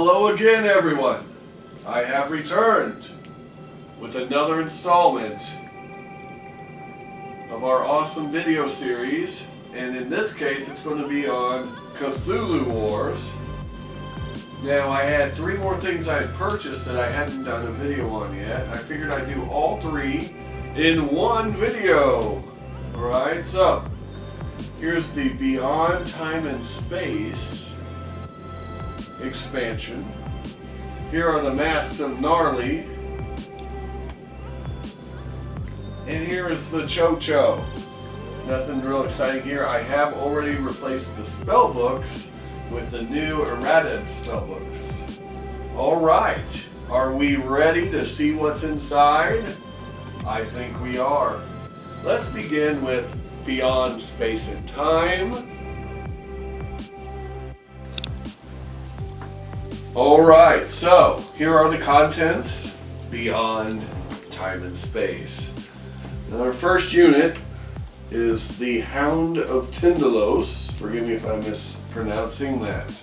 Hello again, everyone. I have returned with another installment of our awesome video series, and in this case it's going to be on Chtulhu Wars. Now, I had 3 more things I had purchased that I hadn't done a video on yet. I figured I'd do all 3 in one video. Alright, so here's the Beyond Time and Space expansion. Here are the masks of Gnarly. And here is the tcho. Nothing real exciting here. I have already replaced the spell books with the new errated spell books. Alright, are we ready to see what's inside? I think we are. Let's begin with Beyond Space and Time. Alright, so here are the contents. Beyond Time and Space. Now, our first unit is the Hound of Tindalos. Forgive me if I'm mispronouncing that.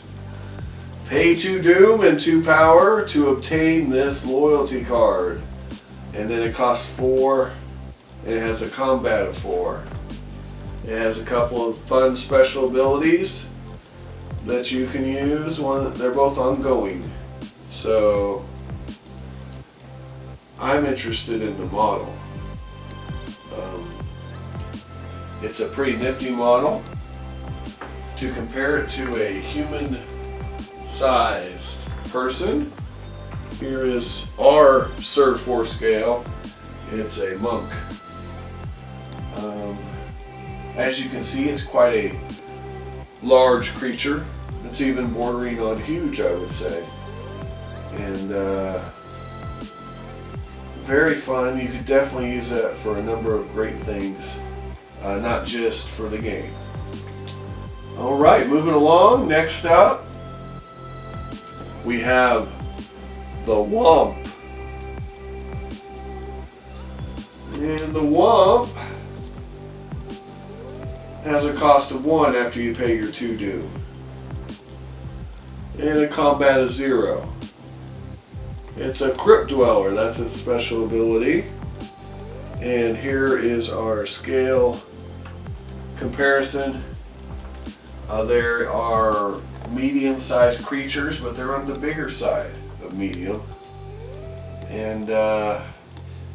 Pay 2 doom and 2 power to obtain this loyalty card. And then it costs 4, and it has a combat of 4. It has a couple of fun special abilities that you can use. They're both ongoing. So I'm interested in the model. It's a pretty nifty model. To compare it to a human-sized person, here is our Sir 4 scale. It's a monk. As you can see, it's quite a large creature. It's even bordering on huge, I would say. And very fun. You could definitely use that for a number of great things. Not just for the game. Alright, moving along. Next up, we have the Womp. And the Womp has a cost of 1 after you pay your 2 due. And a combat of 0. It's a Crypt Dweller, that's its special ability. And here is our scale comparison. There are medium-sized creatures, but they're on the bigger side of medium. And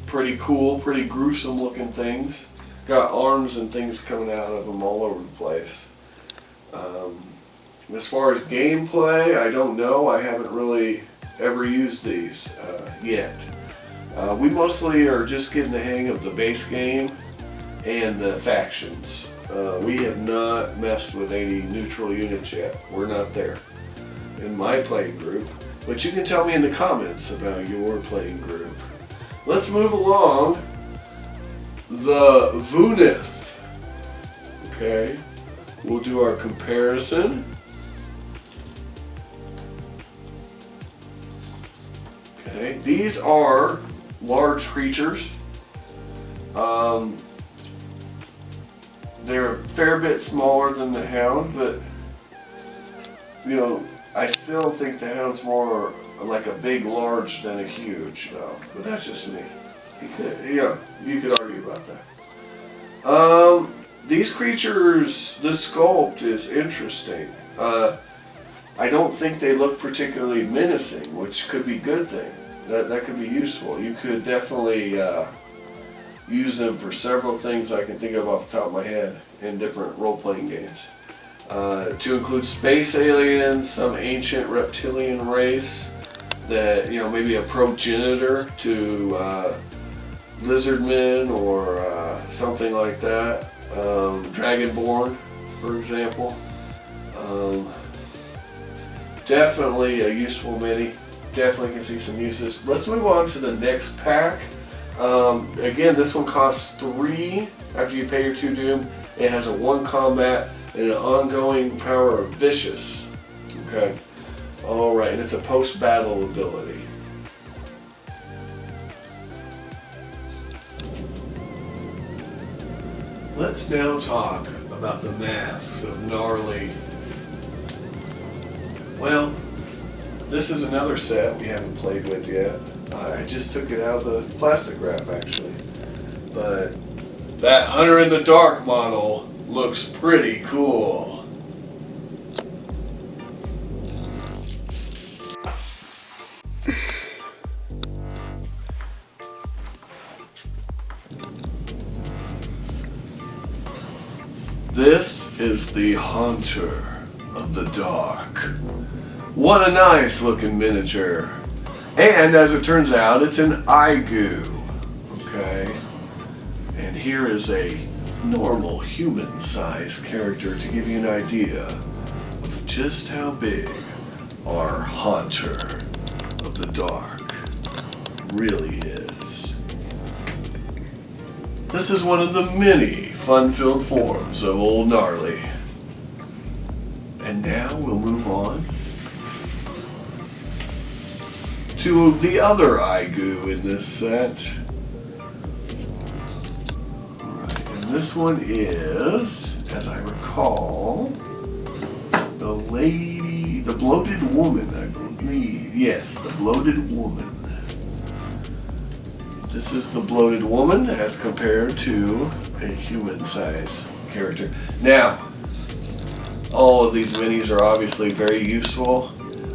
pretty cool, pretty gruesome looking things. Got arms and things coming out of them all over the place. As far as gameplay, I don't know. I haven't really ever used these yet. We mostly are just getting the hang of the base game and the factions. We have not messed with any neutral units yet. We're not there in my playing group. But you can tell me in the comments about your playing group. Let's move along. The Vunith. Okay. We'll do our comparison. Okay. These are large creatures. They're a fair bit smaller than the Hound, but you know, I still think the Hound's more like a big large than a huge, though. But that's just me. You could argue about that. These creatures, the sculpt is interesting. I don't think they look particularly menacing, which could be a good thing. That could be useful. You could definitely use them for several things I can think of off the top of my head in different role-playing games. To include space aliens, some ancient reptilian race that, you know, maybe a progenitor to lizardmen or something like that. Dragonborn, for example. Definitely a useful mini. Definitely can see some uses. Let's move on to the next pack. Again, this one costs 3 after you pay your 2 doom. It has a 1 combat and an ongoing power of vicious. Okay. Alright, and it's a post-battle ability. Let's now talk about the masks of Gnarly. Well, this is another set we haven't played with yet. I just took it out of the plastic wrap actually. But that Hunter in the Dark model looks pretty cool. This is the Hunter of the Dark. What a nice looking miniature. And as it turns out, it's an Aigu. Okay. And here is a normal human-sized character to give you an idea of just how big our Hunter of the Dark really is. This is one of the many fun-filled forms of old Gnarly. And now we'll move on to the other Aigu in this set. Alright, and this one is, as I recall, the bloated woman, I believe. Yes, the bloated woman. This is the bloated woman as compared to a human-sized character. Now, all of these minis are obviously very useful.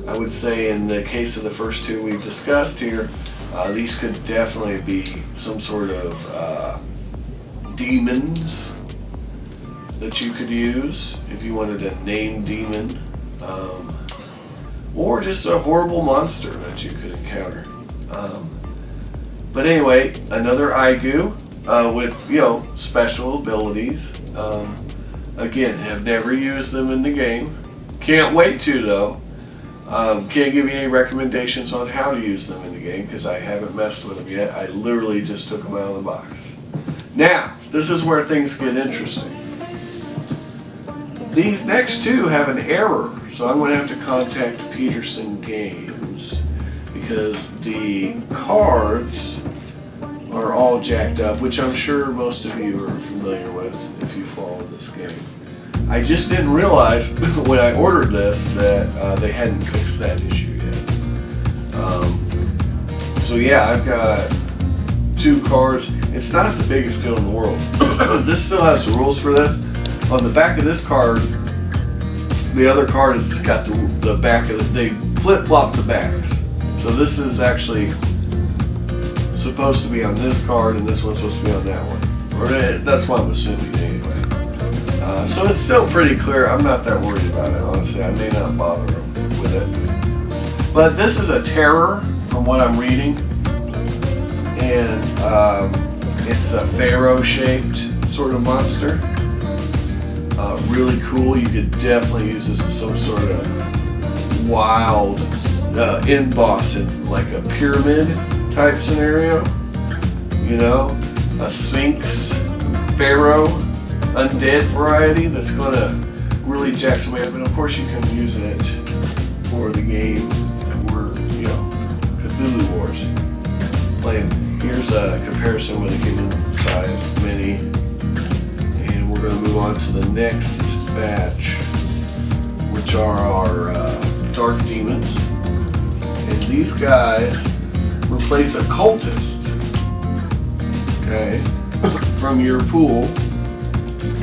I would say in the case of the first two we've discussed here, these could definitely be some sort of demons that you could use if you wanted a named demon, or just a horrible monster that you could encounter. But anyway, another Aigu with, you know, special abilities. Again, have never used them in the game. Can't wait to though. Can't give you any recommendations on how to use them in the game because I haven't messed with them yet. I literally just took them out of the box. Now, this is where things get interesting. These next two have an error, so I'm going to have to contact Peterson Games because the cards are all jacked up, which I'm sure most of you are familiar with if you follow this game. I just didn't realize when I ordered this that they hadn't fixed that issue yet. So yeah, I've got two cards. It's not the biggest deal in the world. This still has the rules for this. On the back of this card, the other card has got the back of they flip-flop the backs. So this is actually supposed to be on this card and this one's supposed to be on that one. Or that's what I'm assuming anyway. So it's still pretty clear. I'm not that worried about it, honestly. I may not bother with it. But this is a terror from what I'm reading. And it's a pharaoh-shaped sort of monster. Really cool. You could definitely use this as some sort of wild end boss in like a pyramid type scenario. You know, a sphinx, pharaoh, undead variety that's going to really jack somebody up. And of course you can use it for the game that we're, you know, Chtulhu Wars playing. Here's a comparison with a human size mini. And we're going to move on to the next batch, which are our dark demons. And these guys replace a cultist, okay, from your pool.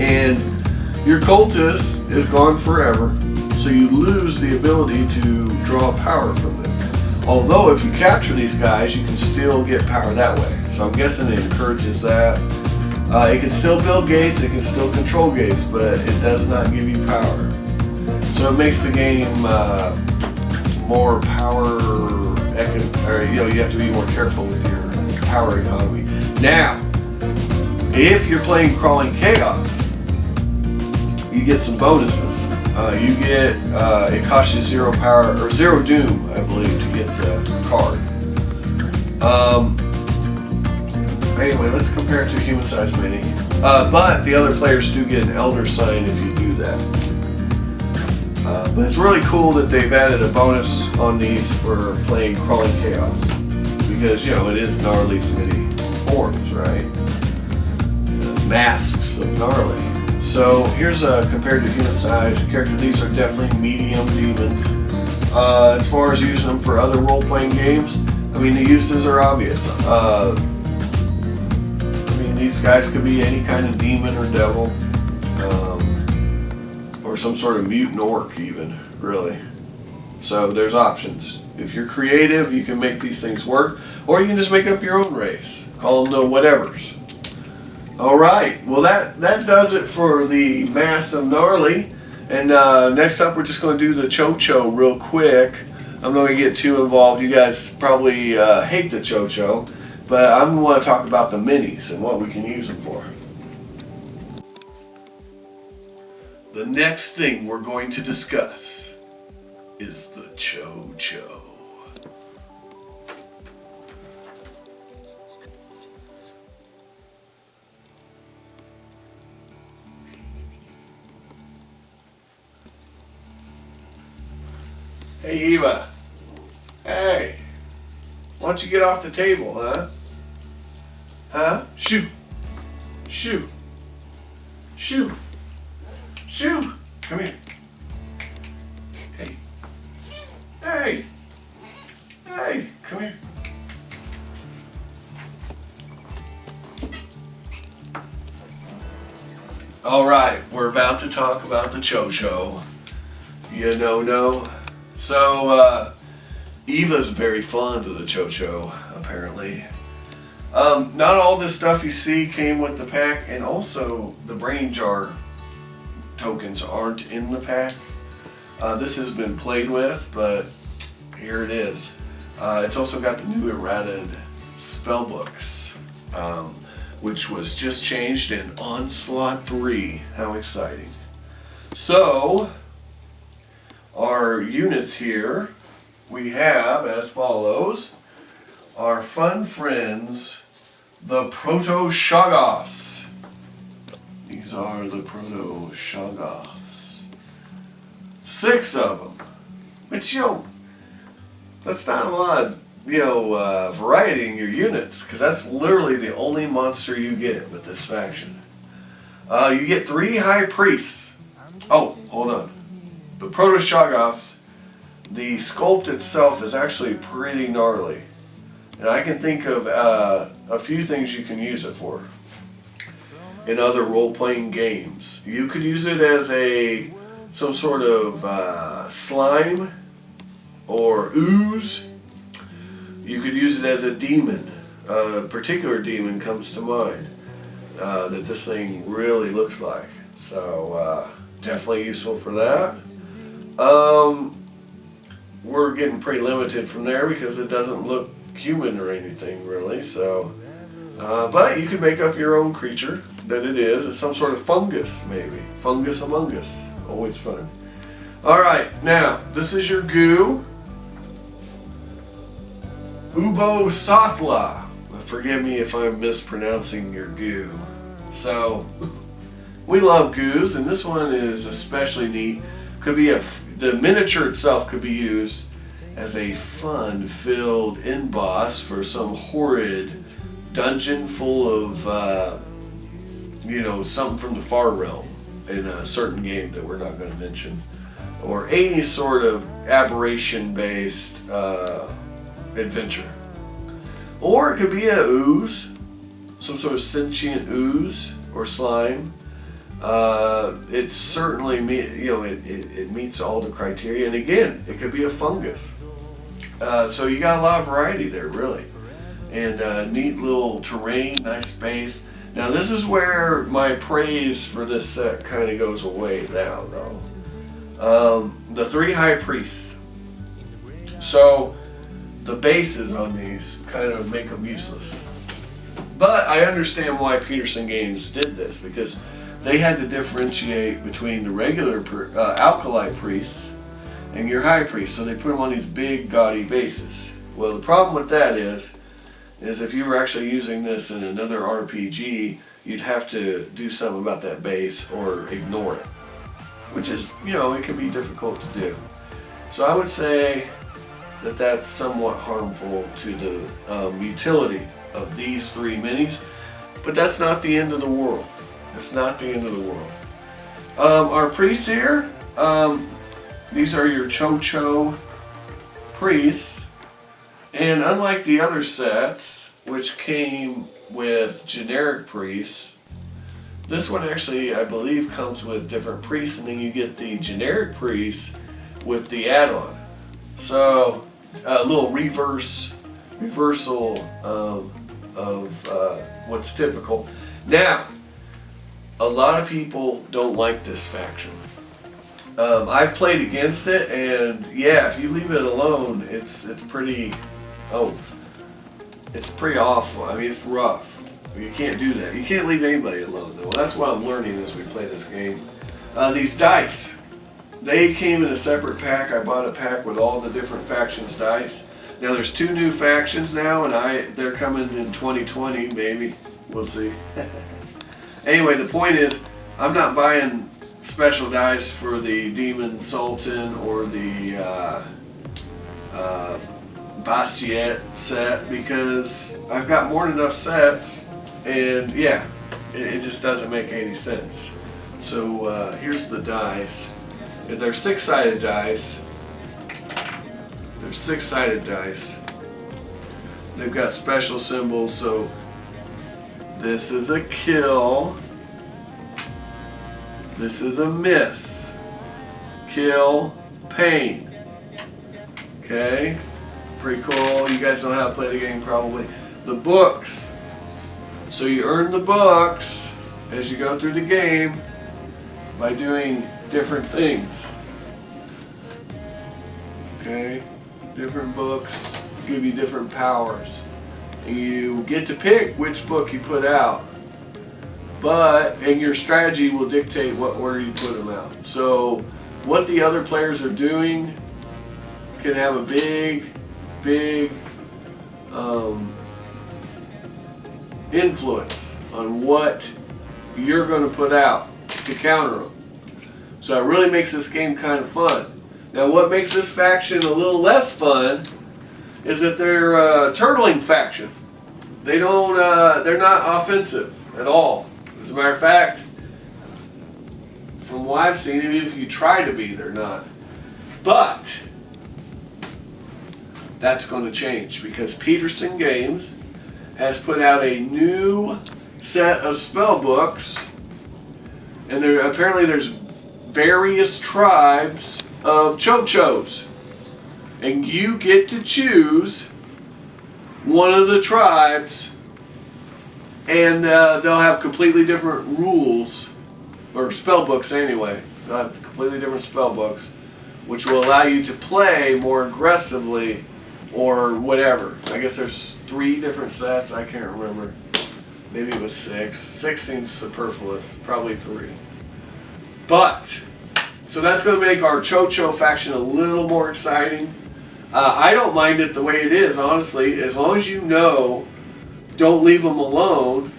And your cultist is gone forever, so you lose the ability to draw power from them. Although if you capture these guys, you can still get power that way. So I'm guessing it encourages that. It can still build gates, it can still control gates, but it does not give you power. So it makes the game more power, or you have to be more careful with your power economy. Now, if you're playing Crawling Chaos, you get some bonuses. You get, it costs you 0 power, or 0 doom, I believe, to get the card. Anyway, let's compare it to a human-sized mini. But the other players do get an Elder Sign if you do that. But it's really cool that they've added a bonus on these for playing Crawling Chaos. Because, you know, it is Gnarly's mini forms, right? Masks of Gnarly. So here's a compared to human size character. These are definitely medium demons. As far as using them for other role-playing games, I mean, the uses are obvious. I mean, these guys could be any kind of demon or devil, or some sort of mutant orc even, really. So there's options. If you're creative, you can make these things work, or you can just make up your own race. Call them the whatevers. All right, well that does it for the mass of gnarly. And next up, we're just going to do the tcho real quick. I'm not going to get too involved. You guys probably hate the tcho, but I'm going to talk about the minis and what we can use them for. The next thing we're going to discuss is the tcho. Hey Eva. Hey. Why don't you get off the table, huh? Huh? Shoo. Shoo. Shoo. Shoo. Come here. Hey. Hey. Hey. Come here. All right. We're about to talk about the tcho. You know. So, Eva's very fond of the tcho, apparently. Not all this stuff you see came with the pack, and also the brain jar tokens aren't in the pack. This has been played with, but here it is. It's also got the new errated spellbooks, which was just changed in Onslaught 3. How exciting. So, our units here, we have as follows. Our fun friends, the Proto-Shoggoths. These are the Proto-Shoggoths. 6 of them. Which, that's not a lot of, variety in your units, because that's literally the only monster you get with this faction. You get 3 High Priests. Oh, hold on. The Proto-Shoggoths, the sculpt itself is actually pretty gnarly. And I can think of a few things you can use it for in other role-playing games. You could use it as some sort of slime or ooze. You could use it as a demon. A particular demon comes to mind that this thing really looks like. So definitely useful for that. We're getting pretty limited from there because it doesn't look human or anything really, so but you can make up your own creature that it is. It's some sort of fungus, maybe. Fungus among us. Always fun. Alright, now this is your goo. Ubo Sothla. Forgive me if I'm mispronouncing your goo. So we love goos, and this one is especially neat. Could be the miniature itself could be used as a fun-filled in-boss for some horrid dungeon full of, something from the far realm in a certain game that we're not going to mention, or any sort of aberration-based adventure. Or it could be a ooze, some sort of sentient ooze or slime. It certainly it meets all the criteria, and again, it could be a fungus. So you got a lot of variety there, really, and neat little terrain, nice space. Now this is where my praise for this set kind of goes away now, though. The 3 High Priests. So the bases on these kind of make them useless, but I understand why Peterson Games did this, because they had to differentiate between the regular alkali priests and your high priests, so they put them on these big gaudy bases. Well, the problem with that is if you were actually using this in another RPG, you'd have to do something about that base or ignore it, which is, it can be difficult to do. So I would say that that's somewhat harmful to the utility of these 3 minis, but that's not the end of the world. It's not the end of the world. Our priests here, these are your tcho priests. And unlike the other sets, which came with generic priests, this one actually, I believe, comes with different priests, and then you get the generic priests with the add-on. So a little reversal of what's typical. Now, a lot of people don't like this faction. I've played against it, and yeah, if you leave it alone, it's pretty awful. I mean, it's rough. You can't do that. You can't leave anybody alone, though. That's what I'm learning as we play this game. These dice, they came in a separate pack. I bought a pack with all the different factions dice. Now there's 2 new factions now, and they're coming in 2020, maybe. We'll see. Anyway, the point is, I'm not buying special dice for the Demon Sultan or the Bastiat set, because I've got more than enough sets, and yeah, it just doesn't make any sense. So here's the dice. And they're 6-sided dice. They're 6-sided dice. They've got special symbols, so this is a kill. This is a miss. Kill, pain. Okay? Pretty cool. You guys know how to play the game probably. The books. So you earn the books as you go through the game by doing different things. Okay? Different books give you different powers. And you get to pick which book you put out. And your strategy will dictate what order you put them out. So what the other players are doing can have a big influence on what you're going to put out to counter them. So it really makes this game kind of fun. Now what makes this faction a little less fun is that they're a turtling faction. They're not offensive at all. As a matter of fact, from what I've seen, even if you try to be, they're not. But that's going to change because Peterson Games has put out a new set of spell books, and apparently there's various tribes of tchos, and you get to choose one of the tribes, and they'll have completely different rules, or spell books anyway. They'll have completely different spell books, which will allow you to play more aggressively or whatever. I guess there's 3 different sets. I can't remember. Maybe it was 6. 6 seems superfluous. Probably 3. But, so that's going to make our tcho faction a little more exciting. I don't mind it the way it is, honestly. As long as you know, don't leave them alone,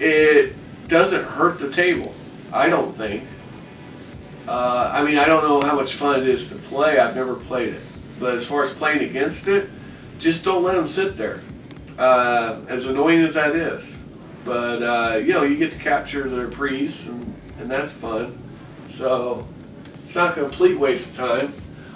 it doesn't hurt the table, I don't think. I mean, I don't know how much fun it is to play. I've never played it. But as far as playing against it, just don't let them sit there. As annoying as that is. But, you know, you get to capture their priests, and that's fun. So, it's not a complete waste of time.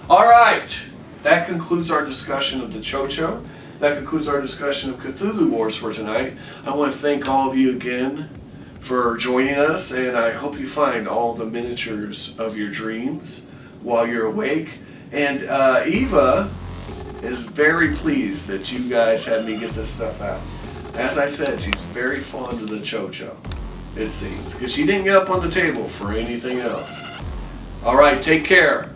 Alright, that concludes our discussion of the tcho. That concludes our discussion of Chtulhu Wars for tonight. I want to thank all of you again for joining us, and I hope you find all the miniatures of your dreams while you're awake. And Eva is very pleased that you guys had me get this stuff out. As I said, she's very fond of the tcho, it seems, because she didn't get up on the table for anything else. All right, take care.